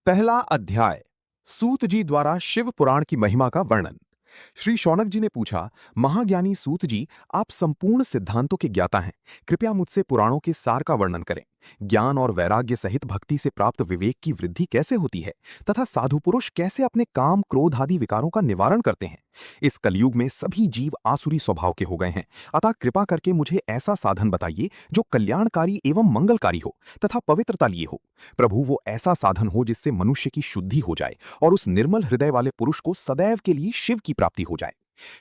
पहला अध्याय। सूत जी द्वारा शिव पुराण की महिमा का वर्णन। श्री शौनक जी ने पूछा, महाज्ञानी सूत जी, आप संपूर्ण सिद्धांतों के ज्ञाता हैं, कृपया मुझसे पुराणों के सार का वर्णन करें। ज्ञान और वैराग्य सहित भक्ति से प्राप्त विवेक की वृद्धि कैसे होती है तथा साधु पुरुष कैसे अपने काम क्रोध आदि विकारों का निवारण करते हैं। इस कलयुग में सभी जीव आसुरी स्वभाव के हो गए हैं, अतः कृपा करके मुझे ऐसा साधन बताइए जो कल्याणकारी एवं मंगलकारी हो तथा पवित्रता लिए हो। प्रभु, वो ऐसा साधन हो जिससे मनुष्य की शुद्धि हो जाए और उस निर्मल हृदय वाले पुरुष को सदैव के लिए शिव की प्राप्ति हो जाए।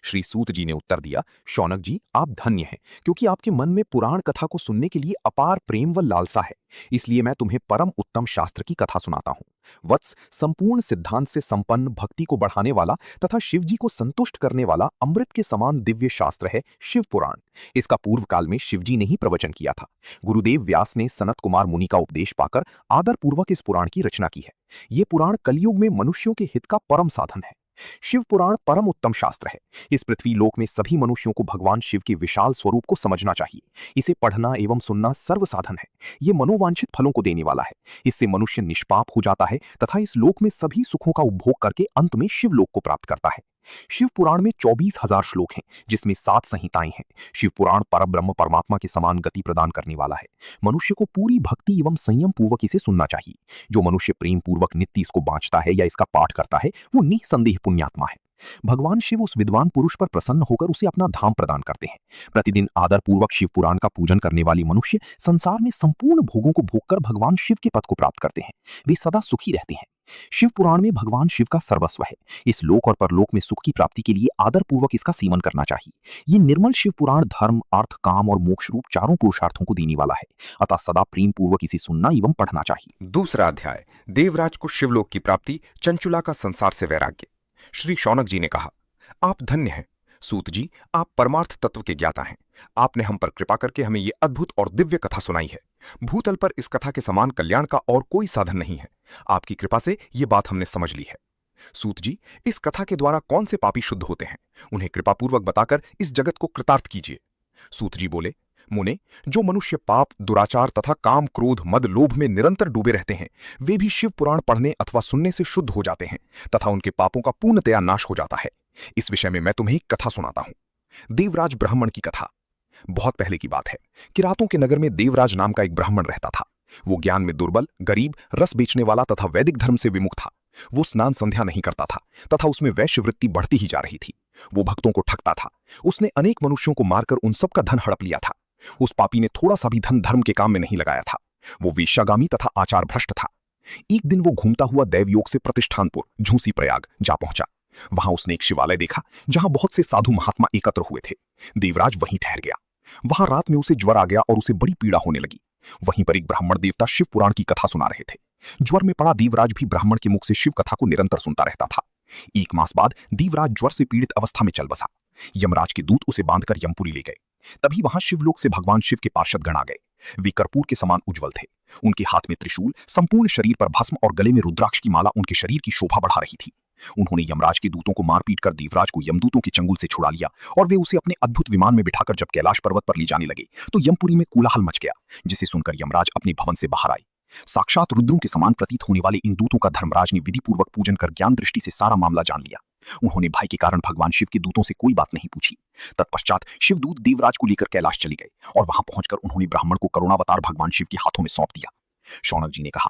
श्री सूत जी ने उत्तर दिया, शौनक जी, आप धन्य हैं, क्योंकि आपके मन में पुराण कथा को सुनने के लिए अपार प्रेम व लालसा है। इसलिए मैं तुम्हें परम उत्तम शास्त्र की कथा सुनाता हूं। वत्स, संपूर्ण सिद्धांत से संपन्न, भक्ति को बढ़ाने वाला तथा शिव जी को संतुष्ट करने वाला अमृत के समान दिव्य शास्त्र है शिव पुराण। इसका पूर्व काल में शिव जी ने ही प्रवचन किया था। गुरुदेव व्यास ने सनत कुमार मुनि का उपदेश पाकर आदरपूर्वक इस पुराण की रचना की है। ये पुराण कलयुग में मनुष्यों के हित का परम साधन है। शिव पुराण परम उत्तम शास्त्र है। इस पृथ्वी लोक में सभी मनुष्यों को भगवान शिव के विशाल स्वरूप को समझना चाहिए। इसे पढ़ना एवं सुनना सर्व साधन है। ये मनोवांछित फलों को देने वाला है। इससे मनुष्य निष्पाप हो जाता है तथा इस लोक में सभी सुखों का उपभोग करके अंत में शिव लोक को प्राप्त करता है। शिव पुराण में 24,000 श्लोक हैं, जिसमें 7 संहिताएं हैं। शिव पुराण परब्रह्म परमात्मा के समान गति प्रदान करने वाला है। मनुष्य को पूरी भक्ति एवं संयम पूर्वक इसे सुनना चाहिए। जो मनुष्य प्रेम पूर्वक नित्य इसको बांचता है या इसका पाठ करता है, वो निसंदेह पुण्यात्मा है। भगवान शिव उस विद्वान पुरुष पर प्रसन्न होकर उसे अपना धाम प्रदान करते हैं। प्रतिदिन आदर पूर्वक शिव पुराण का पूजन करने वाली मनुष्य संसार में संपूर्ण भोगों को भोगकर भगवान शिव के पद को प्राप्त करते हैं। वे सदा सुखी रहते हैं। शिव पुराण में भगवान शिव का सर्वस्व है। इस लोक और परलोक में सुख की प्राप्ति के लिए आदर पूर्वक इसका सेवन करना चाहिए। ये निर्मल शिव पुराण धर्म, अर्थ, काम और मोक्ष रूप चारों पुरुषार्थों को देने वाला है। अतः सदा प्रेम पूर्वक इसे सुनना एवं पढ़ना चाहिए। दूसरा अध्याय। देवराज को शिवलोक की प्राप्ति, चंचुला का संसार से वैराग्य। श्री शौनक जी ने कहा, आप धन्य हैं सूत जी, आप परमार्थ तत्व के ज्ञाता हैं। आपने हम पर कृपा करके हमें ये अद्भुत और दिव्य कथा सुनाई है। भूतल पर इस कथा के समान कल्याण का और कोई साधन नहीं है। आपकी कृपा से ये बात हमने समझ ली है। सूत जी, इस कथा के द्वारा कौन से पापी शुद्ध होते हैं, उन्हें कृपापूर्वक बताकर इस जगत को कृतार्थ कीजिए। सूत जी बोले, मुने, जो मनुष्य पाप, दुराचार तथा काम, क्रोध, मद, लोभ में निरंतर डूबे रहते हैं, वे भी शिव पुराण पढ़ने अथवा सुनने से शुद्ध हो जाते हैं तथा उनके पापों का पूर्णतया नाश हो जाता है। इस विषय में मैं तुम्हें एक कथा सुनाता हूं। देवराज ब्राह्मण की कथा। बहुत पहले की बात है। किरातों के नगर में देवराज नाम का एक ब्राह्मण रहता था। वो ज्ञान में दुर्बल, गरीब, रस बेचने वाला तथा वैदिक धर्म से विमुख था। वो स्नान संध्या नहीं करता था तथा उसमें वैश्य वृत्ति बढ़ती ही जा रही थी। वो भक्तों को ठगता था। उसने अनेक मनुष्यों को मारकर उन सबका धन हड़प लिया था। उस पापी ने थोड़ा सा भी धन धर्म के काम में नहीं लगाया था। वो वेश्यागामी तथा आचार भ्रष्ट था। एक दिन वो घूमता हुआ दैवयोग से प्रतिष्ठानपुर, झूसी प्रयाग जा पहुंचा। वहां उसने एक शिवालय देखा जहां बहुत से साधु महात्मा एकत्र हुए थे। देवराज वहीं ठहर गया। वहां रात में उसे ज्वर आ गया और उसे बड़ी पीड़ा होने लगी। वहीं पर एक ब्राह्मण देवता शिव पुराण की कथा सुना रहे थे। ज्वर में पड़ा देवराज भी ब्राह्मण के मुख से शिव कथा को निरंतर सुनता रहता था। 1 मास बाद देवराज ज्वर से पीड़ित अवस्था में चल बसा। यमराज के दूत उसे बांधकर यमपुरी ले गए। तभी वहां शिवलोक से भगवान शिव के पार्षद गण आ गए। वे कर्पूर के समान उज्जवल थे। उनके हाथ में त्रिशूल, संपूर्ण शरीर पर भस्म और गले में रुद्राक्ष की माला उनके शरीर की शोभा बढ़ा रही थी। उन्होंने यमराज के दूतों को मारपीट कर देवराज को यमदूतों के चंगुल से छुड़ा लिया और वे उसे अपने अद्भुत विमान में बिठाकर जब कैलाश पर्वत पर ले जाने लगे तो यमपुरी में कोलाहल मच गया, जिसे सुनकर यमराज अपने भवन से बाहर आए। साक्षात रुद्रों के समान प्रतीत होने वाले इन दूतों का धर्मराज ने विधिपूर्वक पूजन कर ज्ञान दृष्टि से सारा मामला जान लिया। उन्होंने भय के कारण भगवान शिव के दूतों से कोई बात नहीं पूछी। तत्पश्चात शिवदूत देवराज को लेकर कैलाश चले गए और वहां पहुंचकर उन्होंने ब्राह्मण को करुणावतार भगवान शिव के हाथों में सौंप दिया। शौनक जी ने कहा,